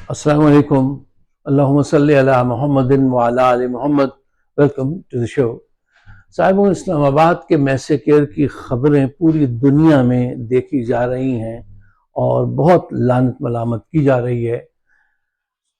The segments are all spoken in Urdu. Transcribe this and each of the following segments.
السلام علیکم. اللہم صلی علی محمد وعلی آل محمد. ویلکم ٹو دی شو. صاحبوں، اسلام آباد کے میسیکر کی خبریں پوری دنیا میں دیکھی جا رہی ہیں اور بہت لعنت ملامت کی جا رہی ہے.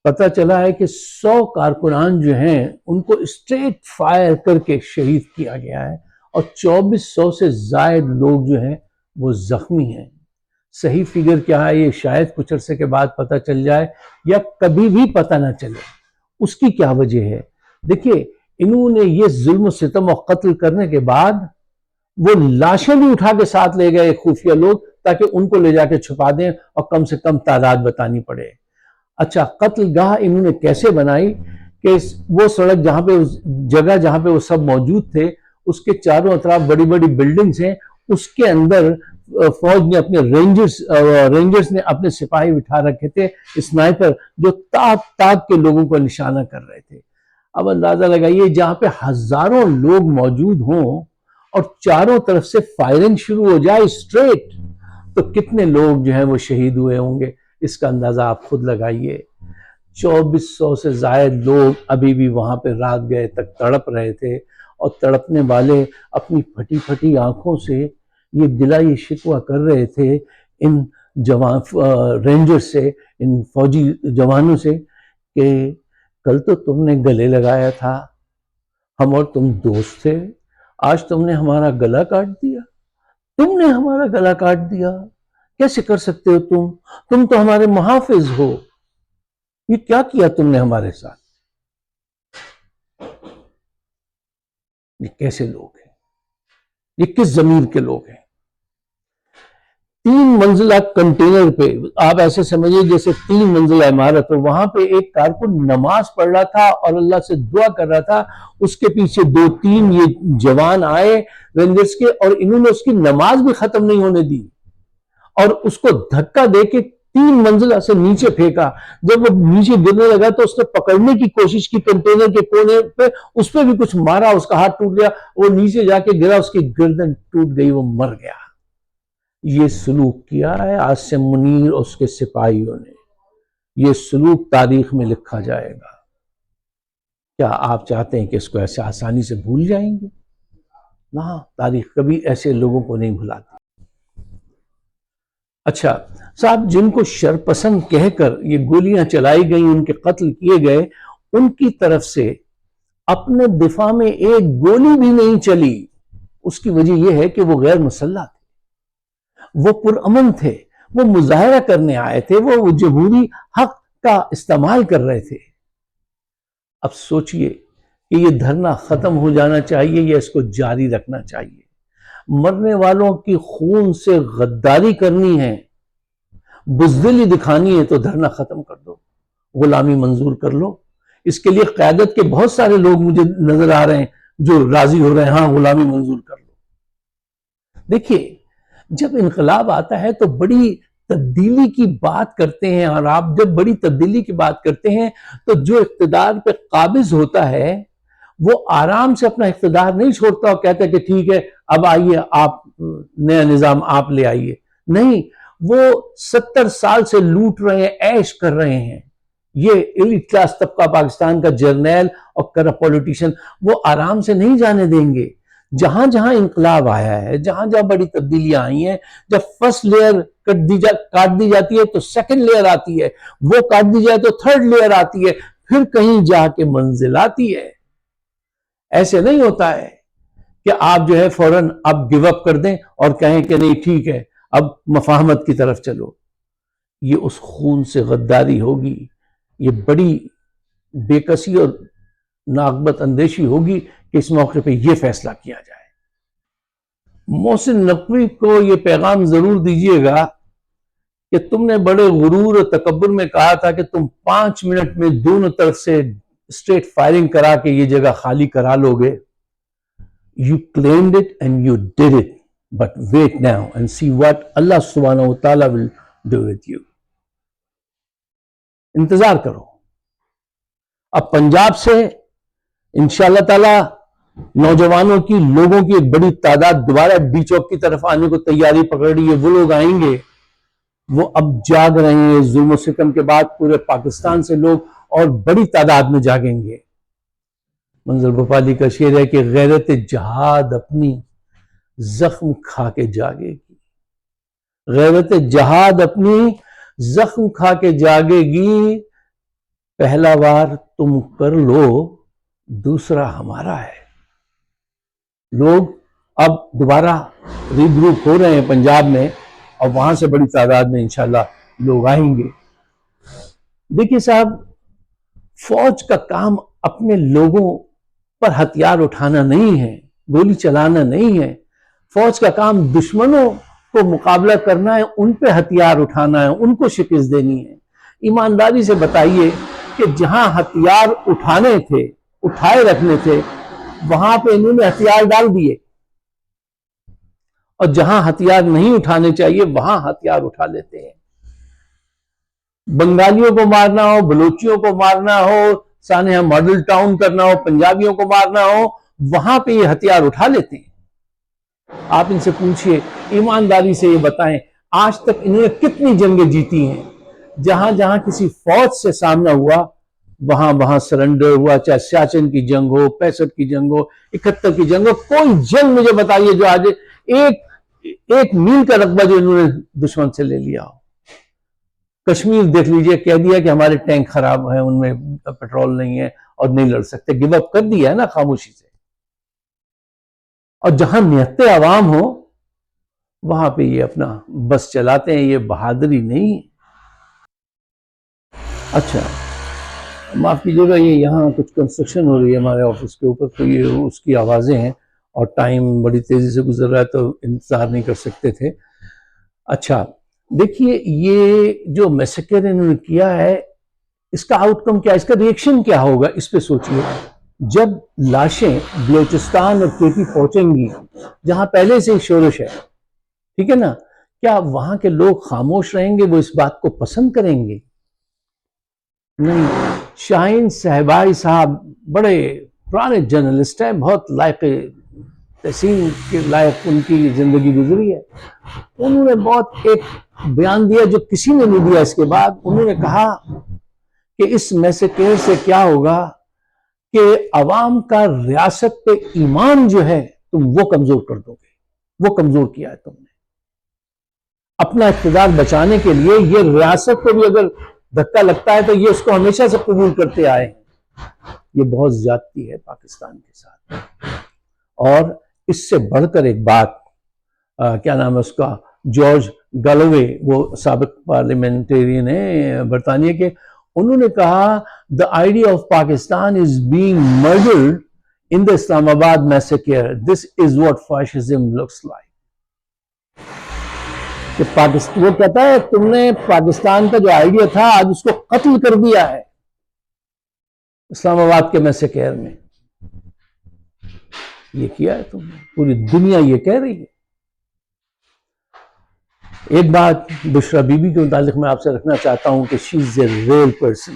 پتہ چلا ہے کہ 100 کارکنان جو ہیں ان کو اسٹریٹ فائر کر کے شہید کیا گیا ہے اور 2400 سے زائد لوگ جو ہیں وہ زخمی ہیں. صحیح فگر کیا ہے یہ شاید کچھ عرصے کے بعد پتہ چل جائے یا کبھی بھی پتہ نہ چلے. اس کی کیا وجہ ہے؟ دیکھیے، انہوں نے یہ ظلم و ستم اور قتل کرنے کے بعد وہ لاشیں بھی اٹھا کے ساتھ لے گئے خفیہ لوگ تاکہ ان کو لے جا کے چھپا دیں اور کم سے کم تعداد بتانی پڑے. اچھا، قتل گاہ انہوں نے کیسے بنائی کہ وہ سڑک جہاں پہ جگہ جہاں پہ وہ سب موجود تھے اس کے چاروں اطراف بڑی بڑی بلڈنگز ہیں، اس کے اندر فوج نے اپنے رینجرز نے اپنے سپاہی بٹھا رکھے تھے اسنائپر جو تاک تاک کے لوگوں کو نشانہ کر رہے تھے. اب اندازہ لگائیے جہاں پہ ہزاروں لوگ موجود ہوں اور چاروں طرف سے فائرنگ شروع ہو جائے اسٹریٹ، تو کتنے لوگ جو ہیں وہ شہید ہوئے ہوں گے. اس کا اندازہ آپ خود لگائیے. 2400 سے زائد لوگ ابھی بھی وہاں پہ رات گئے تک تڑپ رہے تھے اور تڑپنے والے اپنی پھٹی پھٹی آنکھوں سے یہ گلہ یہ شکوہ کر رہے تھے ان رینجر سے، ان فوجی جوانوں سے کہ کل تو تم نے گلے لگایا تھا، ہم اور تم دوست تھے، آج تم نے ہمارا گلا کاٹ دیا. تم نے ہمارا گلا کاٹ دیا، کیسے کر سکتے ہو؟ تم تو ہمارے محافظ ہو، یہ کیا کیا تم نے ہمارے ساتھ؟ یہ کیسے لوگ ہیں؟ یہ کس ضمیر کے لوگ ہیں؟ 3 منزلہ کنٹینر پہ آپ ایسے سمجھیے جیسے 3 منزلہ عمارت ہو، وہاں پہ ایک کارکن نماز پڑھ رہا تھا اور اللہ سے دعا کر رہا تھا. اس کے پیچھے 2-3 یہ جوان آئے رینجرز کے اور انہوں نے اس کی نماز بھی ختم نہیں ہونے دی اور اس کو دھکا دے کے 3 منزلہ سے نیچے پھینکا. جب وہ نیچے گرنے لگا تو اس نے پکڑنے کی کوشش کی کنٹینر کے کونے پہ، اس پہ بھی کچھ مارا، اس کا ہاتھ ٹوٹ گیا، وہ نیچے جا کے گرا، اس کی گردن ٹوٹ گئی، وہ مر گیا. یہ سلوک کیا ہے عاصم منیر اور اس کے سپاہیوں نے. یہ سلوک تاریخ میں لکھا جائے گا. کیا آپ چاہتے ہیں کہ اس کو ایسے آسانی سے بھول جائیں گے؟ نہ، تاریخ کبھی ایسے لوگوں کو نہیں بھلاتی. اچھا صاحب، جن کو شرپسند کہہ کر یہ گولیاں چلائی گئیں، ان کے قتل کیے گئے، ان کی طرف سے اپنے دفاع میں ایک گولی بھی نہیں چلی. اس کی وجہ یہ ہے کہ وہ غیر مسلح تھے، وہ پرامن تھے، وہ مظاہرہ کرنے آئے تھے، وہ جمہوری حق کا استعمال کر رہے تھے. اب سوچئے کہ یہ دھرنا ختم ہو جانا چاہیے یا اس کو جاری رکھنا چاہیے؟ مرنے والوں کی خون سے غداری کرنی ہے، بزدلی دکھانی ہے تو دھرنا ختم کر دو، غلامی منظور کر لو. اس کے لیے قیادت کے بہت سارے لوگ مجھے نظر آ رہے ہیں جو راضی ہو رہے ہیں، ہاں غلامی منظور کر لو. دیکھیے، جب انقلاب آتا ہے تو بڑی تبدیلی کی بات کرتے ہیں، اور آپ جب بڑی تبدیلی کی بات کرتے ہیں تو جو اقتدار پہ قابض ہوتا ہے وہ آرام سے اپنا اقتدار نہیں چھوڑتا اور کہتا ہے کہ ٹھیک ہے اب آئیے آپ نیا نظام آپ لے آئیے. نہیں، وہ 70 سال سے لوٹ رہے ہیں، عیش کر رہے ہیں. یہ ایلیٹ کلاس طبقہ پاکستان کا جرنیل اور کرپٹ پولیٹیشین، وہ آرام سے نہیں جانے دیں گے. جہاں جہاں انقلاب آیا ہے، جہاں جہاں بڑی تبدیلیاں آئی ہیں، جب فرسٹ لیئر کاٹ دی جاتی ہے تو سیکنڈ لیئر آتی ہے، وہ کاٹ دی جائے تو تھرڈ لیئر آتی ہے، پھر کہیں جا کے منزل آتی ہے. ایسے نہیں ہوتا ہے کہ آپ جو ہے فوراً اب گیو اپ کر دیں اور کہیں کہ نہیں ٹھیک ہے اب مفاہمت کی طرف چلو. یہ اس خون سے غداری ہوگی، یہ بڑی بے کسی اور ناقبت اندیشی ہوگی کہ اس موقع پہ یہ فیصلہ کیا جائے. محسن نقوی کو یہ پیغام ضرور دیجیے گا کہ تم نے بڑے غرور اور تکبر میں کہا تھا کہ تم 5 منٹ میں دونوں طرف سے اسٹریٹ فائرنگ کرا کے یہ جگہ خالی کرا لو گے. You claimed it and you did it. But wait now and see what Allah subhanahu wa ta'ala will do with you. انتظار کرو. اب پنجاب سے انشاءاللہ تعالی نوجوانوں کی، لوگوں کی ایک بڑی تعداد دوبارہ ڈی چوک کی طرف آنے کو تیاری پکڑ رہی ہے. وہ لوگ آئیں گے وہ اب جاگ رہے ہیں. ظلم و ستم کے بعد پورے پاکستان سے لوگ اور بڑی تعداد میں جاگیں گے. منظر بھوپالی کا شعر ہے کہ غیرت جہاد اپنی زخم کھا کے جاگے گی. غیرت جہاد اپنی زخم کھا کے جاگے گی. پہلا وار تم کر لو دوسرا ہمارا ہے. لوگ اب دوبارہ ری گروپ ہو رہے ہیں پنجاب میں اور وہاں سے بڑی تعداد میں انشاءاللہ لوگ آئیں گے. دیکھیے صاحب، فوج کا کام اپنے لوگوں پر ہتھیار اٹھانا نہیں ہے، گولی چلانا نہیں ہے. فوج کا کام دشمنوں کو مقابلہ کرنا ہے، ان پہ ہتھیار اٹھانا ہے، ان کو شکست دینی ہے. ایمانداری سے بتائیے کہ جہاں ہتھیار اٹھانے تھے، اٹھائے رکھنے تھے، وہاں پہ انہوں نے ہتھیار ڈال دیے، اور جہاں ہتھیار نہیں اٹھانے چاہیے وہاں ہتھیار اٹھا لیتے ہیں. بنگالیوں کو مارنا ہو، بلوچیوں کو مارنا ہو، سانحہ ماڈل ٹاؤن کرنا ہو، پنجابیوں کو مارنا ہو، وہاں پہ یہ ہتھیار اٹھا لیتے ہیں. آپ ان سے پوچھئے، ایمانداری سے یہ بتائیں، آج تک انہوں نے کتنی جنگیں جیتی ہیں؟ جہاں جہاں کسی فوج سے سامنا ہوا وہاں وہاں سرنڈر ہوا، چاہے سیاچن کی جنگ ہو، 65 کی جنگ ہو، 71 کی جنگ ہو. کوئی جنگ مجھے بتائیے جو آج ایک میل کا رقبہ جو انہوں نے دشمن سے لے لیا ہو. کشمیر دیکھ لیجئے، کہہ دیا کہ ہمارے ٹینک خراب ہیں، ان میں پیٹرول نہیں ہے اور نہیں لڑ سکتے. گیو اپ کر دیا ہے نا خاموشی سے. اور جہاں نہتے عوام ہو وہاں پہ یہ اپنا بس چلاتے ہیں. یہ بہادری نہیں ہے. اچھا معاف کیجیے گا، یہ یہاں کچھ کنسٹرکشن ہو رہی ہے ہمارے آفس کے اوپر، تو یہ اس کی آوازیں ہیں اور ٹائم بڑی تیزی سے گزر رہا ہے تو انتظار نہیں کر سکتے تھے. اچھا دیکھیے، یہ جو میسیکر انہوں نے کیا ہے، اس کا آؤٹ کم کیا، اس کا ریئیکشن کیا ہوگا، اس پہ سوچئے. جب لاشیں بلوچستان اور کیپی پہنچیں گی جہاں پہلے سے ہی شورش ہے، ٹھیک ہے نا، کیا وہاں کے لوگ خاموش رہیں گے؟ وہ اس بات کو پسند کریں گے؟ نہیں. شاہین صاحبائی صاحب بڑے پرانے جرنلسٹ ہیں، بہت لائق تحسین کے لائق ان کی زندگی گزری ہے. انہوں نے بہت ایک بیان دیا جو کسی نے نہیں دیا. اس کے بعد انہوں نے کہا کہ اس میسیکر سے کیا ہوگا کہ عوام کا ریاست پہ ایمان جو ہے تم وہ کمزور کر دو گے. وہ کمزور کیا ہے تم نے. اپنا اقتدار بچانے کے لیے یہ ریاست کو بھی اگر دھکا لگتا ہے تو یہ اس کو ہمیشہ سے قبول کرتے آئے ہیں. یہ بہت زیادتی ہے پاکستان کے ساتھ. اور اس سے بڑھ کر ایک بات، کیا نام ہے اس کا، جارج گالوے، وہ سابق پارلیمنٹرین ہیں برطانیہ کے، انہوں نے کہا the idea of Pakistan is being murdered in the Islamabad massacre. This is what fascism looks like. کہ وہ کہتا ہے تم نے پاکستان کا جو آئیڈیا تھا آج اس کو قتل کر دیا ہے اسلام آباد کے میسیکر میں. یہ کیا ہے تم نے، پوری دنیا یہ کہہ رہی ہے. ایک بات بشرا بی بی کے متعلق میں آپ سے رکھنا چاہتا ہوں کہ شی از اے ریئل پرسن.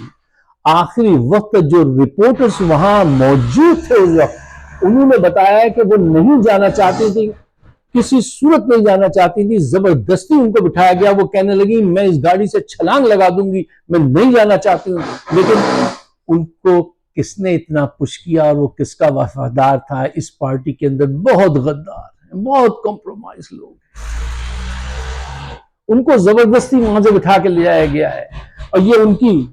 آخری وقت جو رپورٹرز وہاں موجود تھے اس وقت، انہوں نے بتایا کہ وہ نہیں جانا چاہتی تھی، کسی صورت نہیں جانا چاہتی تھی. زبردستی ان کو بٹھایا گیا. وہ کہنے لگی میں اس گاڑی سے چھلانگ لگا دوں گی، میں نہیں جانا چاہتی ہوں. لیکن ان کو کس نے اتنا پش کیا اور وہ کس کا وفادار تھا؟ اس پارٹی کے اندر بہت غدار ہیں، بہت کمپرومائز لوگ ہیں. ان کو زبردستی وہاں سے بٹھا کے لے جایا گیا ہے. اور یہ ان کی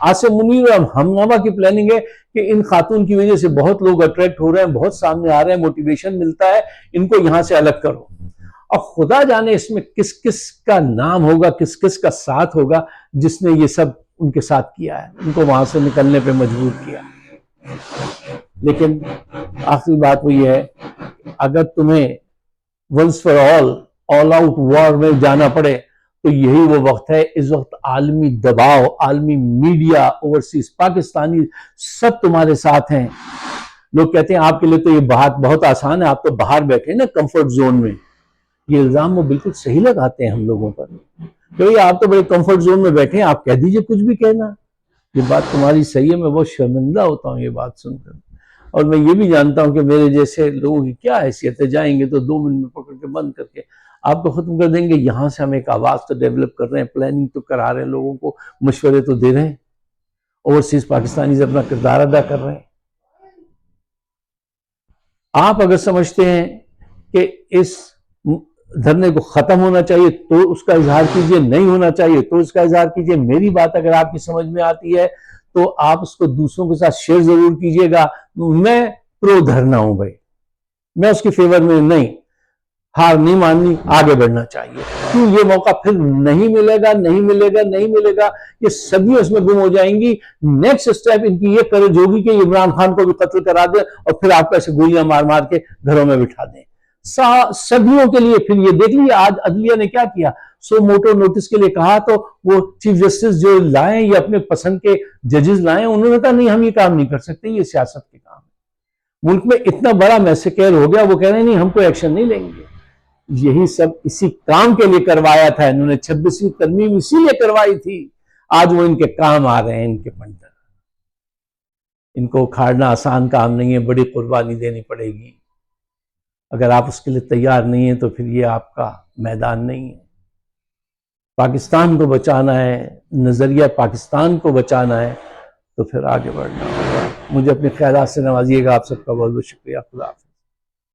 عاصم منیر اور ہمنامہ کی پلاننگ ہے کہ ان خاتون کی وجہ سے بہت لوگ اٹریکٹ ہو رہے ہیں، بہت سامنے آ رہے ہیں، موٹیویشن ملتا ہے، ان کو یہاں سے الگ کرو. اور خدا جانے اس میں کس کس کا نام ہوگا، کس کس کا ساتھ ہوگا جس نے یہ سب ان کے ساتھ کیا ہے، ان کو وہاں سے نکلنے پہ مجبور کیا. لیکن آخری بات وہ یہ ہے، اگر تمہیں ونس فار آل آؤٹ وار میں جانا پڑے تو یہی وہ وقت ہے. اس وقت عالمی دباؤ، عالمی میڈیا، اوورسیز پاکستانی سب تمہارے ساتھ ہیں. لوگ کہتے ہیں آپ کے لیے تو یہ بات بہت آسان ہے، آپ تو باہر بیٹھے ہیں نا کمفرٹ زون میں. یہ الزام وہ بالکل صحیح لگاتے ہیں ہم لوگوں پر کہ آپ تو بڑے کمفرٹ زون میں بیٹھے ہیں، آپ کہہ دیجئے کچھ بھی کہنا. یہ بات تمہاری صحیح ہے، میں بہت شرمندہ ہوتا ہوں یہ بات سن کر. اور میں یہ بھی جانتا ہوں کہ میرے جیسے لوگوں کی کیا حیثیت ہے، جائیں گے تو 2 منٹ میں پکڑ کے بند کر کے آپ کو ختم کر دیں گے. یہاں سے ہم ایک آواز تو ڈیولپ کر رہے ہیں, پلاننگ تو کرا رہے ہیں, لوگوں کو مشورے تو دے رہے ہیں, اوورسیز پاکستانی سے اپنا کردار ادا کر رہے ہیں. آپ اگر سمجھتے ہیں کہ اس دھرنے کو ختم ہونا چاہیے تو اس کا اظہار کیجئے, نہیں ہونا چاہیے تو اس کا اظہار کیجئے. میری بات اگر آپ کی سمجھ میں آتی ہے تو آپ اس کو دوسروں کے ساتھ شیئر ضرور کیجئے گا. میں پرو دھرنا ہوں بھائی, میں اس کے فیور میں نہیں. ہار نہیں ماننی, آگے بڑھنا چاہیے. کیوں یہ موقع پھر نہیں ملے گا, نہیں ملے گا, نہیں ملے گا, یہ صدیوں اس میں گم ہو جائیں گی. نیکسٹ سٹیپ ان کی یہ کریج ہوگی کہ عمران خان کو بھی قتل کرا دیں اور پھر آپ کو ایسے گولیاں مار مار کے گھروں میں بٹھا دیں. صدیوں کے لیے. پھر یہ دیکھ لیے آج عدلیہ نے کیا کیا, سو موٹو نوٹس کے لیے کہا تو وہ چیف جسٹس جو لائیں یہ اپنے پسند کے ججز لائیں, انہوں نے کہا نہیں ہم یہ کام نہیں کر سکتے, یہ سیاست کے کام ہے. ملک میں اتنا بڑا میسیکر ہو گیا, وہ کہہ رہے ہیں نہیں ہم کوئی ایکشن نہیں لیں گے. یہی سب اسی کام کے لیے کروایا تھا انہوں نے, 26ویں ترمیم اسی لیے کروائی تھی. آج وہ ان کے کام آ رہے ہیں, ان کے منڈر. ان کو کھاڑنا آسان کام نہیں ہے, بڑی قربانی دینی پڑے گی. اگر آپ اس کے لیے تیار نہیں ہیں تو پھر یہ آپ کا میدان نہیں ہے. پاکستان کو بچانا ہے, نظریہ پاکستان کو بچانا ہے تو پھر آگے بڑھنا ہوگا. مجھے اپنے خیالات سے نوازیے گا. آپ سب کا بہت بہت شکریہ. خدا حافظ.